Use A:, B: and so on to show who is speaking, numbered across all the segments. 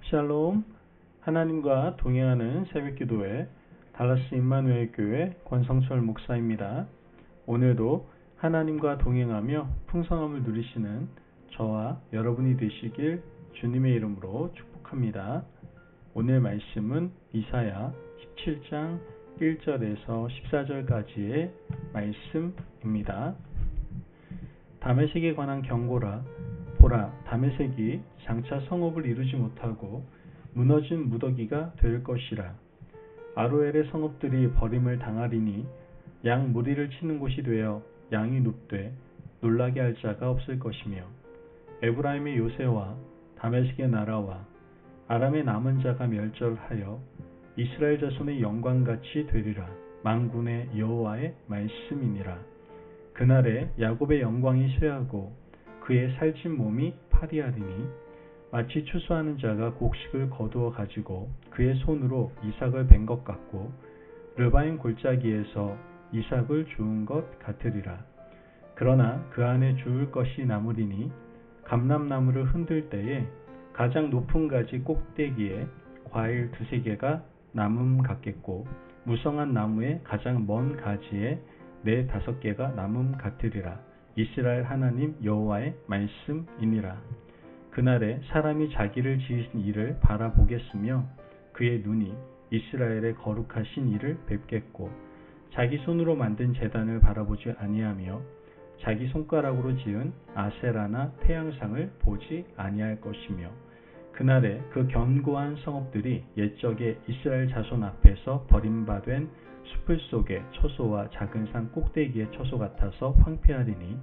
A: 샬롬. 하나님과 동행하는 새벽기도회 달라스 임마누엘 교회 권성철 목사입니다. 오늘도 하나님과 동행하며 풍성함을 누리시는 저와 여러분이 되시길 주님의 이름으로 축복합니다. 오늘 말씀은 이사야 17장 1절에서 14절까지의 말씀입니다. 다메섹에 관한 경고라. 보라, 다메섹이 장차 성읍을 이루지 못하고 무너진 무더기가 될 것이라. 아로엘의 성읍들이 버림을 당하리니 양 무리를 치는 곳이 되어 양이 눕되 놀라게 할 자가 없을 것이며, 에브라임의 요새와 다메섹의 나라와 아람의 남은 자가 멸절하여 이스라엘 자손의 영광같이 되리라. 만군의 여호와의 말씀이니라. 그날에 야곱의 영광이 쇠하고 그의 살찐 몸이 파리하리니, 마치 추수하는 자가 곡식을 거두어 가지고 그의 손으로 이삭을 벤 것 같고 르바임 골짜기에서 이삭을 주운 것 같으리라. 그러나 그 안에 주울 것이 남으리니, 감람나무를 흔들 때에 가장 높은 가지 꼭대기에 과일 2-3개가 남음 같겠고, 무성한 나무의 가장 먼 가지에 4-5개가 남음 같으리라. 이스라엘 하나님 여호와의 말씀이니라. 그날에 사람이 자기를 지으신 이를 바라보겠으며 그의 눈이 이스라엘의 거룩하신 이를 뵙겠고, 자기 손으로 만든 제단을 바라보지 아니하며 자기 손가락으로 지은 아세라나 태양상을 보지 아니할 것이며, 그날에 그 견고한 성읍들이 옛적에 이스라엘 자손 앞에서 버림받은 숲을 속의 처소와 작은 산 꼭대기의 처소 같아서 황폐하리니,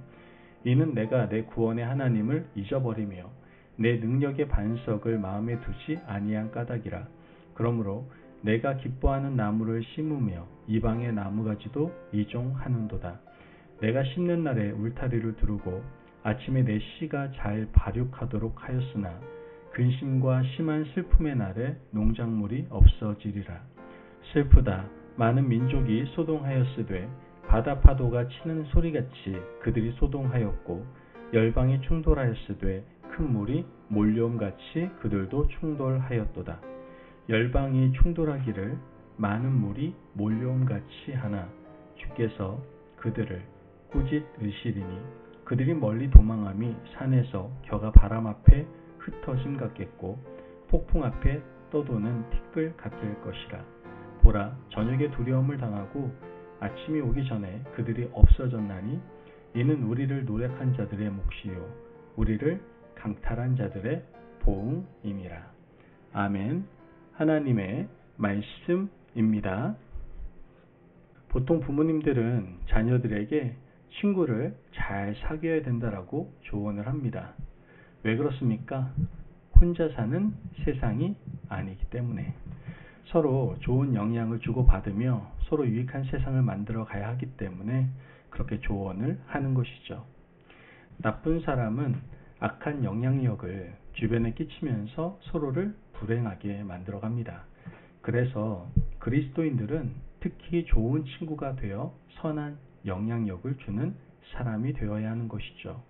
A: 이는 내가 내 구원의 하나님을 잊어버리며 내 능력의 반석을 마음에 두지 아니한 까닭이라. 그러므로 내가 기뻐하는 나무를 심으며 이방의 나무가지도 이종하는도다. 내가 심는 날에 울타리를 두르고 아침에 내 씨가 잘 발육하도록 하였으나, 근심과 심한 슬픔의 날에 농작물이 없어지리라. 슬프다. 많은 민족이 소동하였으되 바다 파도가 치는 소리같이 그들이 소동하였고, 열방이 충돌하였으되 큰 물이 몰려옴같이 그들도 충돌하였도다. 열방이 충돌하기를 많은 물이 몰려옴같이 하나 주께서 그들을 꾸짖으시리니, 그들이 멀리 도망함이 산에서 겨가 바람 앞에 흩어짐 같겠고 폭풍 앞에 떠도는 티끌 같을 것이라. 보라, 저녁에 두려움을 당하고 아침이 오기 전에 그들이 없어졌나니, 이는 우리를 노력한 자들의 몫이요 우리를 강탈한 자들의 보응이니라. 아멘. 하나님의 말씀입니다. 보통 부모님들은 자녀들에게 친구를 잘 사귀어야 된다라고 조언을 합니다. 왜 그렇습니까? 혼자 사는 세상이 아니기 때문에. 서로 좋은 영향을 주고받으며 서로 유익한 세상을 만들어 가야 하기 때문에 그렇게 조언을 하는 것이죠. 나쁜 사람은 악한 영향력을 주변에 끼치면서 서로를 불행하게 만들어 갑니다. 그래서 그리스도인들은 특히 좋은 친구가 되어 선한 영향력을 주는 사람이 되어야 하는 것이죠.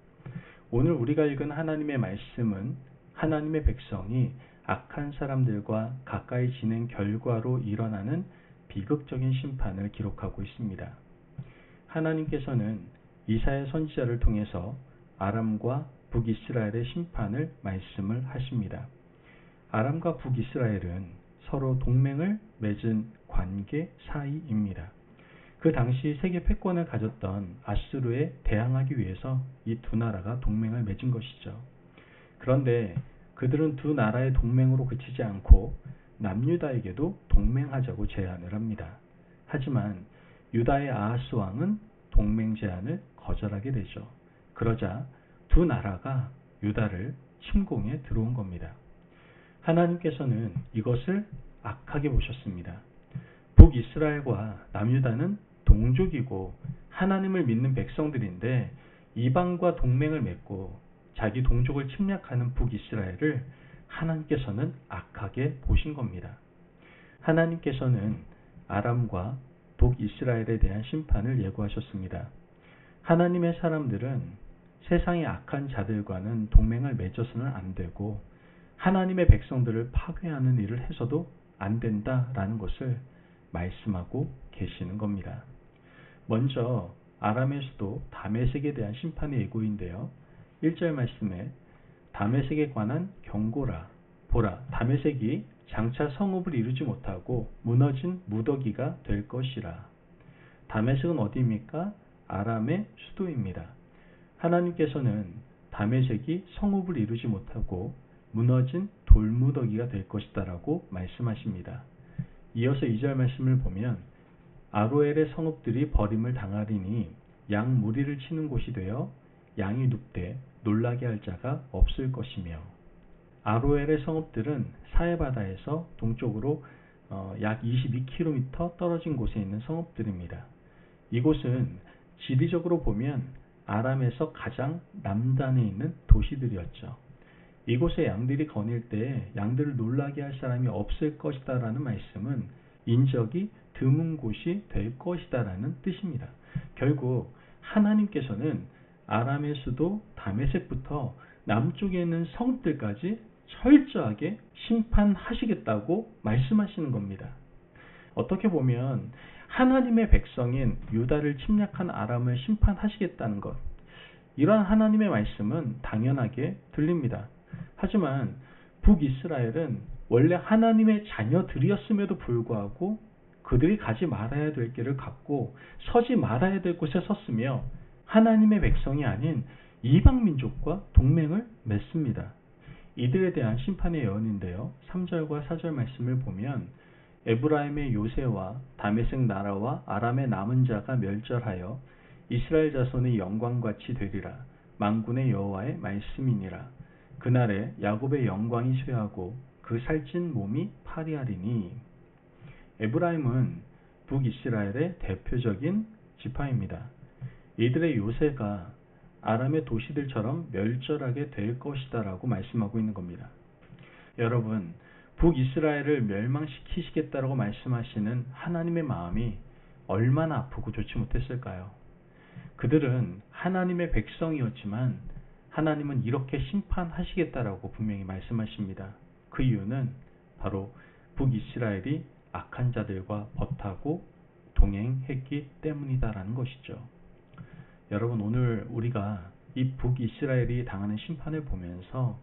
A: 오늘 우리가 읽은 하나님의 말씀은 하나님의 백성이 악한 사람들과 가까이 지낸 결과로 일어나는 비극적인 심판을 기록하고 있습니다. 하나님께서는 이사야 선지자를 통해서 아람과 북이스라엘의 심판을 말씀을 하십니다. 아람과 북이스라엘은 서로 동맹을 맺은 관계 사이입니다. 그 당시 세계 패권을 가졌던 아수르에 대항하기 위해서 이 두 나라가 동맹을 맺은 것이죠. 그런데 그들은 두 나라의 동맹으로 그치지 않고 남유다에게도 동맹하자고 제안을 합니다. 하지만 유다의 아하스 왕은 동맹 제안을 거절하게 되죠. 그러자 두 나라가 유다를 침공해 들어온 겁니다. 하나님께서는 이것을 악하게 보셨습니다. 북이스라엘과 남유다는 동족이고 하나님을 믿는 백성들인데, 이방과 동맹을 맺고 자기 동족을 침략하는 북이스라엘을 하나님께서는 악하게 보신 겁니다. 하나님께서는 아람과 북이스라엘에 대한 심판을 예고하셨습니다. 하나님의 사람들은 세상의 악한 자들과는 동맹을 맺어서는 안 되고 하나님의 백성들을 파괴하는 일을 해서도 안 된다라는 것을 말씀하고 계시는 겁니다. 먼저 아람의 수도 다메섹에 대한 심판의 예고인데요. 1절 말씀에 다메섹에 관한 경고라. 보라, 다메섹이 장차 성읍을 이루지 못하고 무너진 무더기가 될 것이라. 다메섹은 어디입니까? 아람의 수도입니다. 하나님께서는 다메섹이 성읍을 이루지 못하고 무너진 돌무더기가 될 것이다 라고 말씀하십니다. 이어서 2절 말씀을 보면 아로엘의 성읍들이 버림을 당하리니 양 무리를 치는 곳이 되어 양이 눕되 놀라게 할 자가 없을 것이며, 아로엘의 성읍들은 사해바다에서 동쪽으로 약 22km 떨어진 곳에 있는 성읍들입니다. 이곳은 지리적으로 보면 아람에서 가장 남단에 있는 도시들이었죠. 이곳에 양들이 거닐 때 양들을 놀라게 할 사람이 없을 것이다 라는 말씀은 인적이 드문 곳이 될 것이다 라는 뜻입니다. 결국 하나님께서는 아람의 수도 다메섹부터 남쪽에 있는 성읍들까지 철저하게 심판하시겠다고 말씀하시는 겁니다. 어떻게 보면 하나님의 백성인 유다를 침략한 아람을 심판하시겠다는 것, 이러한 하나님의 말씀은 당연하게 들립니다. 하지만 북이스라엘은 원래 하나님의 자녀들이었음에도 불구하고 그들이 가지 말아야 될 길을 갔고 서지 말아야 될 곳에 섰으며 하나님의 백성이 아닌 이방 민족과 동맹을 맺습니다. 이들에 대한 심판의 예언인데요. 3절과 4절 말씀을 보면 에브라임의 요새와 다메섹 나라와 아람의 남은 자가 멸절하여 이스라엘 자손의 영광같이 되리라. 만군의 여호와의 말씀이니라. 그날에 야곱의 영광이 쇠하고 그 살찐 몸이 파리하리니. 에브라임은 북이스라엘의 대표적인 지파입니다. 이들의 요새가 아람의 도시들처럼 멸절하게 될 것이다 라고 말씀하고 있는 겁니다. 여러분, 북이스라엘을 멸망시키시겠다라고 말씀하시는 하나님의 마음이 얼마나 아프고 좋지 못했을까요? 그들은 하나님의 백성이었지만 하나님은 이렇게 심판하시겠다라고 분명히 말씀하십니다. 그 이유는 바로 북이스라엘이 악한 자들과 벗하고 동행했기 때문이다라는 것이죠. 여러분, 오늘 우리가 이 북이스라엘이 당하는 심판을 보면서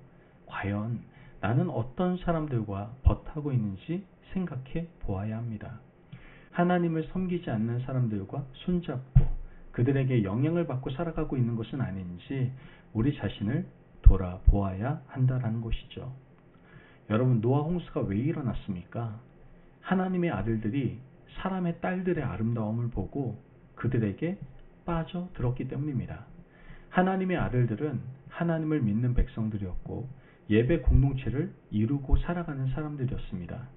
A: 과연 나는 어떤 사람들과 벗하고 있는지 생각해 보아야 합니다. 하나님을 섬기지 않는 사람들과 손잡고 그들에게 영향을 받고 살아가고 있는 것은 아닌지 우리 자신을 돌아보아야 한다는 것이죠. 여러분, 노아 홍수가 왜 일어났습니까? 하나님의 아들들이 사람의 딸들의 아름다움을 보고 그들에게 빠져들었기 때문입니다. 하나님의 아들들은 하나님을 믿는 백성들이었고 예배 공동체를 이루고 살아가는 사람들이었습니다.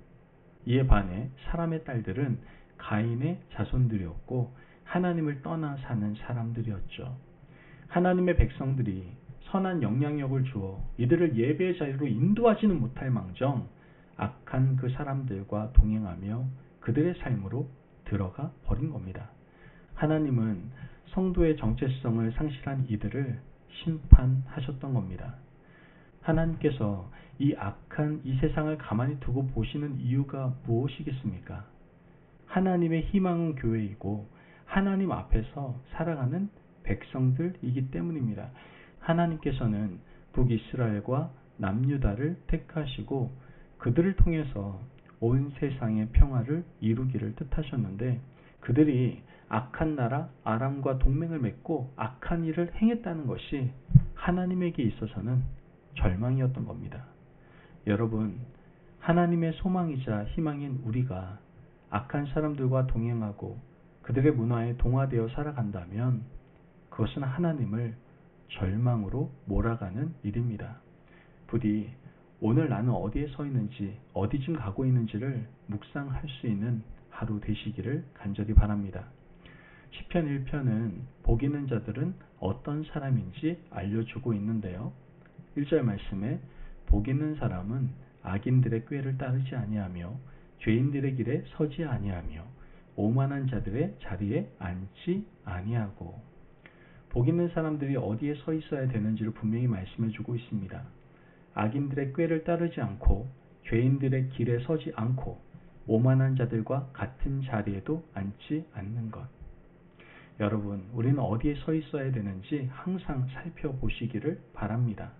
A: 이에 반해 사람의 딸들은 가인의 자손들이었고 하나님을 떠나 사는 사람들이었죠. 하나님의 백성들이 선한 영향력을 주어 이들을 예배의 자리로 인도하지는 못할 망정 악한 그 사람들과 동행하며 그들의 삶으로 들어가 버린 겁니다. 하나님은 성도의 정체성을 상실한 이들을 심판하셨던 겁니다. 하나님께서 이 악한 이 세상을 가만히 두고 보시는 이유가 무엇이겠습니까? 하나님의 희망은 교회이고 하나님 앞에서 살아가는 백성들이기 때문입니다. 하나님께서는 북이스라엘과 남유다를 택하시고 그들을 통해서 온 세상의 평화를 이루기를 뜻하셨는데 그들이 악한 나라 아람과 동맹을 맺고 악한 일을 행했다는 것이 하나님에게 있어서는 절망이었던 겁니다. 여러분, 하나님의 소망이자 희망인 우리가 악한 사람들과 동행하고 그들의 문화에 동화되어 살아간다면 그것은 하나님을 절망으로 몰아가는 일입니다. 부디 오늘 나는 어디에 서 있는지 어디쯤 가고 있는지를 묵상할 수 있는 하루 되시기를 간절히 바랍니다. 시편 1편은 복 있는 자들은 어떤 사람인지 알려주고 있는데요. 1절 말씀에 복 있는 사람은 악인들의 꾀를 따르지 아니하며 죄인들의 길에 서지 아니하며 오만한 자들의 자리에 앉지 아니하고. 복 있는 사람들이 어디에 서 있어야 되는지를 분명히 말씀해 주고 있습니다. 악인들의 꾀를 따르지 않고 죄인들의 길에 서지 않고 오만한 자들과 같은 자리에도 앉지 않는 것. 여러분, 우리는 어디에 서 있어야 되는지 항상 살펴보시기를 바랍니다.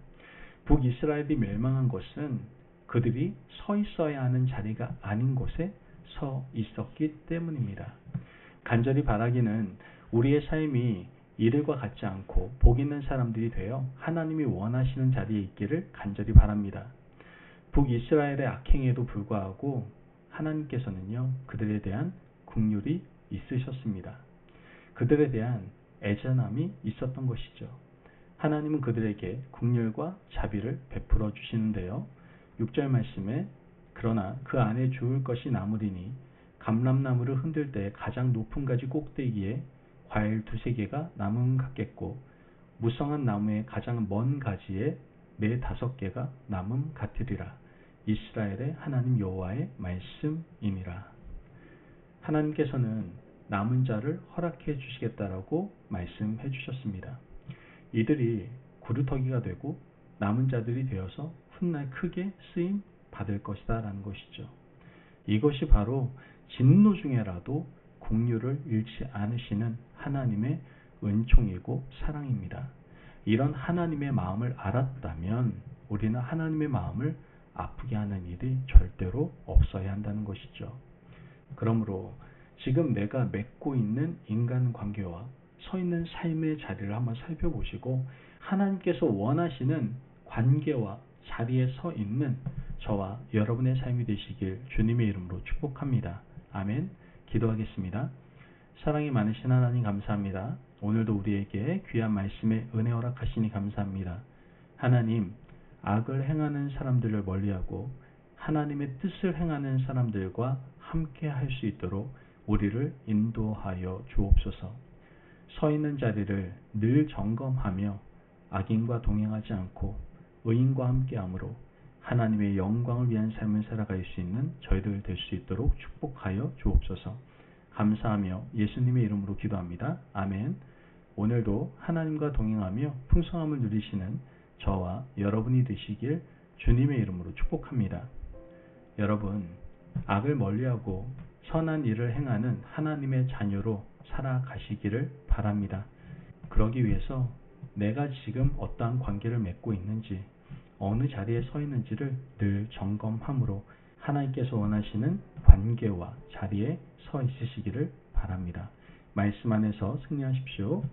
A: 북이스라엘이 멸망한 것은 그들이 서 있어야 하는 자리가 아닌 곳에 서 있었기 때문입니다. 간절히 바라기는 우리의 삶이 이들과 같지 않고 복 있는 사람들이 되어 하나님이 원하시는 자리에 있기를 간절히 바랍니다. 북이스라엘의 악행에도 불구하고 하나님께서는요, 그들에 대한 긍휼이 있으셨습니다. 그들에 대한 애잔함이 있었던 것이죠. 하나님은 그들에게 긍휼과 자비를 베풀어 주시는데요. 6절 말씀에 그러나 그 안에 주울 것이 남으리니 감람나무를 흔들 때 가장 높은 가지 꼭대기에 과일 2-3개가 남음 같겠고 무성한 나무의 가장 먼 가지에 4-5개가 남음 같으리라. 이스라엘의 하나님 여호와의 말씀이니라. 하나님께서는 남은 자를 허락해 주시겠다라고 말씀해 주셨습니다. 이들이 구루터기가 되고 남은 자들이 되어서 훗날 크게 쓰임 받을 것이다 라는 것이죠. 이것이 바로 진노 중에라도 긍휼을 잃지 않으시는 하나님의 은총이고 사랑입니다. 이런 하나님의 마음을 알았다면 우리는 하나님의 마음을 아프게 하는 일이 절대로 없어야 한다는 것이죠. 그러므로 지금 내가 맺고 있는 인간관계와 서 있는 삶의 자리를 한번 살펴보시고 하나님께서 원하시는 관계와 자리에 서 있는 저와 여러분의 삶이 되시길 주님의 이름으로 축복합니다. 아멘. 기도하겠습니다. 사랑이 많으신 하나님 감사합니다. 오늘도 우리에게 귀한 말씀에 은혜 허락하시니 감사합니다. 하나님, 악을 행하는 사람들을 멀리하고 하나님의 뜻을 행하는 사람들과 함께 할 수 있도록 우리를 인도하여 주옵소서. 서 있는 자리를 늘 점검하며 악인과 동행하지 않고 의인과 함께함으로 하나님의 영광을 위한 삶을 살아갈 수 있는 저희들 될 수 있도록 축복하여 주옵소서. 감사하며 예수님의 이름으로 기도합니다. 아멘. 오늘도 하나님과 동행하며 풍성함을 누리시는 저와 여러분이 되시길 주님의 이름으로 축복합니다. 여러분, 악을 멀리하고 선한 일을 행하는 하나님의 자녀로 살아가시기를 바랍니다. 그러기 위해서 내가 지금 어떠한 관계를 맺고 있는지, 어느 자리에 서 있는지를 늘 점검함으로 하나님께서 원하시는 관계와 자리에 서 있으시기를 바랍니다. 말씀 안에서 승리하십시오.